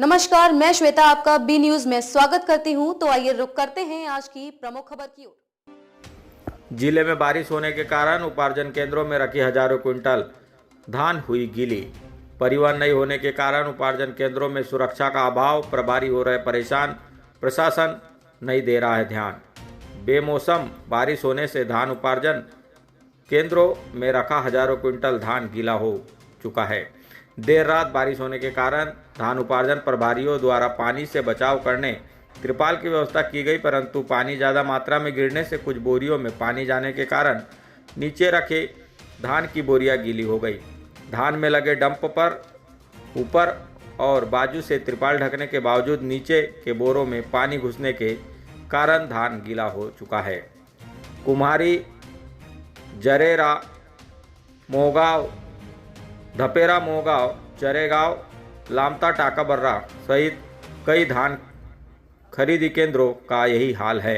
नमस्कार, मैं श्वेता आपका बी न्यूज में स्वागत करती हूं। तो आइए रुक करते हैं आज की प्रमुख खबर की ओर। जिले में बारिश होने के कारण उपार्जन केंद्रों में रखी हजारों क्विंटल धान हुई गीली। परिवहन नहीं होने के कारण उपार्जन केंद्रों में सुरक्षा का अभाव, प्रभारी हो रहे परेशान, प्रशासन नहीं दे रहा है ध्यान। बेमौसम बारिश होने से धान उपार्जन केंद्रों में रखा हजारों क्विंटल धान गीला हो चुका है। देर रात बारिश होने के कारण धान उपार्जन प्रभारियों द्वारा पानी से बचाव करने त्रिपाल की व्यवस्था की गई, परंतु पानी ज़्यादा मात्रा में गिरने से कुछ बोरियों में पानी जाने के कारण नीचे रखे धान की बोरियां गीली हो गई। धान में लगे डंप पर ऊपर और बाजू से त्रिपाल ढकने के बावजूद नीचे के बोरों में पानी घुसने के कारण धान गीला हो चुका है। कुम्हारी, जरेरा, मोहगांव, धपेरा मोहगांव, चरेगांव, लामता टाकाबर्रा सहित कई धान खरीदी केंद्रों का यही हाल है।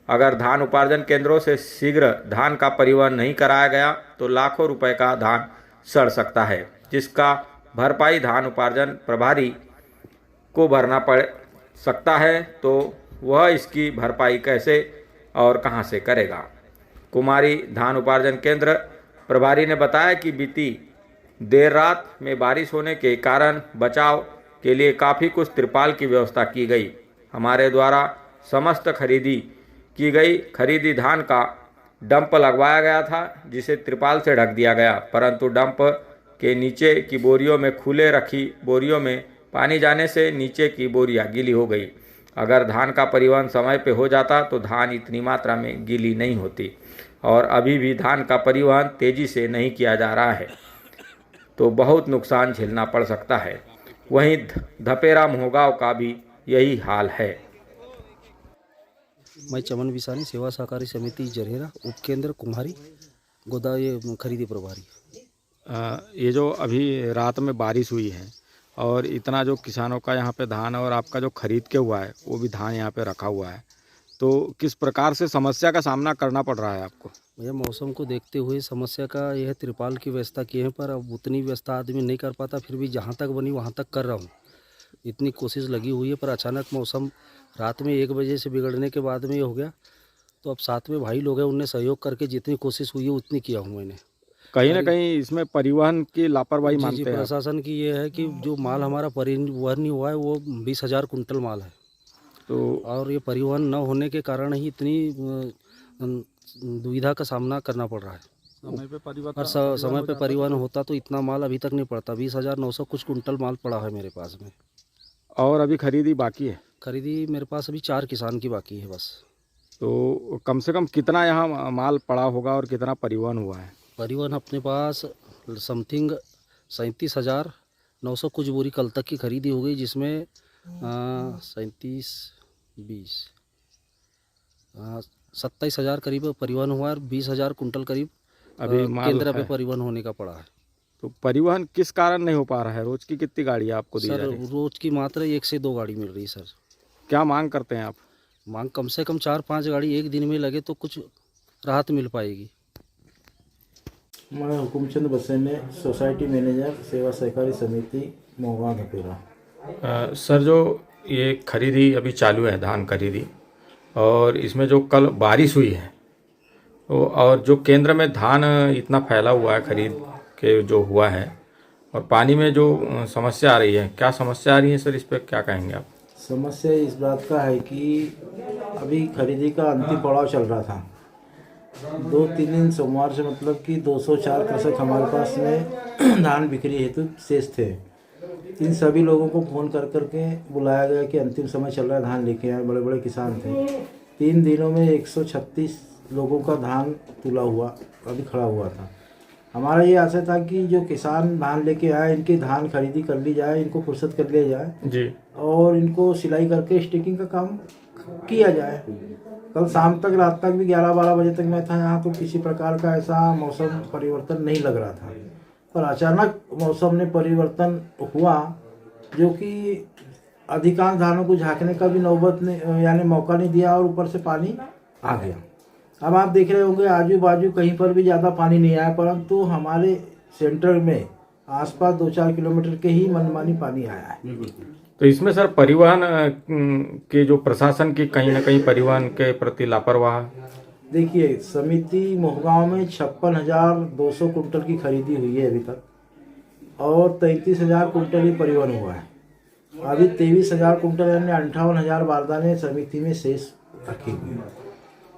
अगर धान उपार्जन केंद्रों से शीघ्र धान का परिवहन नहीं कराया गया तो लाखों रुपए का धान सड़ सकता है, जिसका भरपाई धान उपार्जन प्रभारी को भरना पड़ सकता है। तो वह इसकी भरपाई कैसे और कहां से करेगा? कुमारी धान उपार्जन केंद्र प्रभारी ने बताया कि बीती देर रात में बारिश होने के कारण बचाव के लिए काफ़ी कुछ त्रिपाल की व्यवस्था की गई। हमारे द्वारा समस्त खरीदी की गई खरीदी धान का डंप लगवाया गया था, जिसे त्रिपाल से ढक दिया गया, परंतु डंप के नीचे की बोरियों में खुले रखी बोरियों में पानी जाने से नीचे की बोरियां गीली हो गई। अगर धान का परिवहन समय पे हो जाता तो धान इतनी मात्रा में गीली नहीं होती, और अभी भी धान का परिवहन तेजी से नहीं किया जा रहा है तो बहुत नुकसान झेलना पड़ सकता है। वहीं धपेरा मोहगांव का भी यही हाल है। मैं चमन विसानी, सेवा सहकारी समिति जरहेरा, उपकेंद्र कुम्हारी, गोदाम खरीदी प्रभारी। ये जो अभी रात में बारिश हुई है और इतना जो किसानों का यहाँ पे धान और आपका जो खरीद के हुआ है वो भी धान यहाँ पे रखा हुआ है, तो किस प्रकार से समस्या का सामना करना पड़ रहा है आपको? भैया, मौसम को देखते हुए समस्या का यह त्रिपाल की व्यवस्था की है, पर अब उतनी व्यवस्था आदमी नहीं कर पाता। फिर भी जहाँ तक बनी वहाँ तक कर रहा हूँ, इतनी कोशिश लगी हुई है। पर अचानक मौसम रात में 1 बजे से बिगड़ने के बाद में ये हो गया, तो अब साथ में भाई लोग हैं, उनने सहयोग करके जितनी कोशिश हुई है उतनी किया हूँ मैंने। कहीं ना कहीं इसमें परिवहन की लापरवाही मानते हैं? प्रशासन की ये है कि जो माल हमारा परिवहन नहीं हुआ है वो 20,000 कुंटल माल है, तो और ये परिवहन न होने के कारण ही इतनी दुविधा का सामना करना पड़ रहा है। समय पे परिवहन होता तो इतना माल अभी तक नहीं पड़ता। 20,900 कुछ कुंटल माल पड़ा है मेरे पास में। और अभी खरीदी बाकी है? खरीदी मेरे पास अभी 4 किसान की बाकी है बस। तो कम से कम कितना यहाँ माल पड़ा होगा और कितना परिवहन हुआ है? परिवहन अपने पास समथिंग 37,900 कुछ बोरी कल तक की खरीदी हो गई, जिसमें 27,000 करीब परिवहन हुआ और 20,000 कुंटल करीब अभी केंद्र पे परिवहन होने का पड़ा है। तो परिवहन किस कारण नहीं हो पा रहा है? रोज की कितनी गाड़ियाँ आपको दी जा रही है? रोज की मात्र 1 से 2 गाड़ी मिल रही है सर। क्या मांग करते हैं आप? मांग कम से कम 4-5 गाड़ी एक दिन में लगे तो कुछ राहत मिल पाएगी। मैं हुकुमचंद बसेने, सोसाइटी मैनेजर, सेवा सहकारी समिति, मोहगांव धपेरा। सर, जो ये खरीदी अभी चालू है धान खरीदी, और इसमें जो कल बारिश हुई है तो और जो केंद्र में धान इतना फैला हुआ है खरीद के जो हुआ है, और पानी में जो समस्या आ रही है, क्या समस्या आ रही है सर, इस पर क्या कहेंगे आप? समस्या इस बात का है कि अभी खरीदी का अंतिम पड़ाव चल रहा था। 2-3 दिन सोमवार से मतलब कि 204 कृषक हमारे पास में धान बिक्री हेतु शेष थे। इन सभी लोगों को फ़ोन कर करके बुलाया गया कि अंतिम समय चल रहा है, धान लेके आए। बड़े बड़े किसान थे। 3 दिनों में 136 लोगों का धान तुला हुआ अभी खड़ा हुआ था। हमारा ये आशा था कि जो किसान धान लेके आए इनकी धान खरीदी कर ली जाए, इनको फुर्सत कर लिया जाए जी, और इनको सिलाई करके स्टिकिंग का काम किया जाए। कल शाम तक, रात तक भी 11-12 बजे तक मैं था यहाँ, तो किसी प्रकार का ऐसा मौसम परिवर्तन नहीं लग रहा था। पर अचानक मौसम ने परिवर्तन हुआ, जो कि अधिकांश धानों को झाँकने का भी नौबत ने यानी मौका नहीं दिया, और ऊपर से पानी आ गया। अब आप देख रहे होंगे आजू बाजू कहीं पर भी ज़्यादा पानी नहीं आया, परंतु हमारे सेंटर में आसपास 2-4 किलोमीटर के ही मनमानी पानी आया है। तो इसमें सर परिवहन के जो प्रशासन की कहीं ना कहीं परिवहन के प्रति लापरवाह। देखिए, समिति मोहगांव में 56,200 कुंटल की खरीदी हुई है अभी तक, और 33,000 कुंटल ही परिवहन हुआ है। अभी 23,000 कुंटल यानी 58,000 बारदाने समिति में शेष रखे हुए हैं।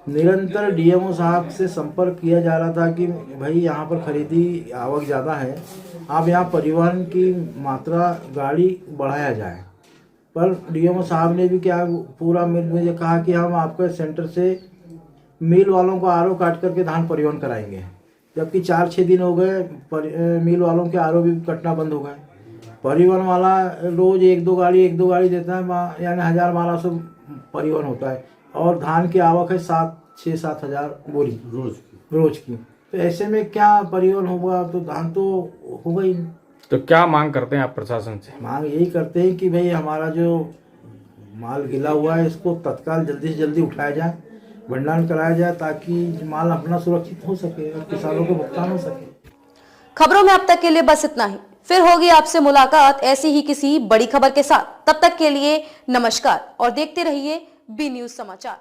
निरंतर डीएमओ साहब से संपर्क किया जा रहा था कि भाई यहाँ पर खरीदी आवक ज़्यादा है, आप यहाँ परिवहन की मात्रा गाड़ी बढ़ाया जाए, पर डीएमओ साहब ने भी क्या पूरा मिल मुझे कहा कि हम आपके सेंटर से मिल वालों को आरओ काट करके धान परिवहन कराएंगे, जबकि 4-6 दिन हो गए मिल वालों के आरओ भी कटना बंद हो गए। परिवहन वाला रोज एक दो गाड़ी देता है, यानी 1,000-1,200 परिवहन होता है, और धान की आवक है 6-7 हज़ार बोरी रोज की। तो ऐसे में क्या परिवहन होगा, तो धान तो होगा ही नहीं। तो क्या मांग करते हैं आप प्रशासन से? मांग यही करते हैं कि भाई हमारा जो माल गिला हुआ है इसको तत्काल जल्दी से जल्दी उठाया जाए, भंडारण कराया जाए, ताकि माल अपना सुरक्षित हो सके और किसानों को भुगतान हो सके। खबरों में अब तक के लिए बस इतना ही। फिर होगी आपसे मुलाकात ऐसी ही किसी बड़ी खबर के साथ। तब तक के लिए नमस्कार और देखते रहिए बी न्यूज़ समाचार।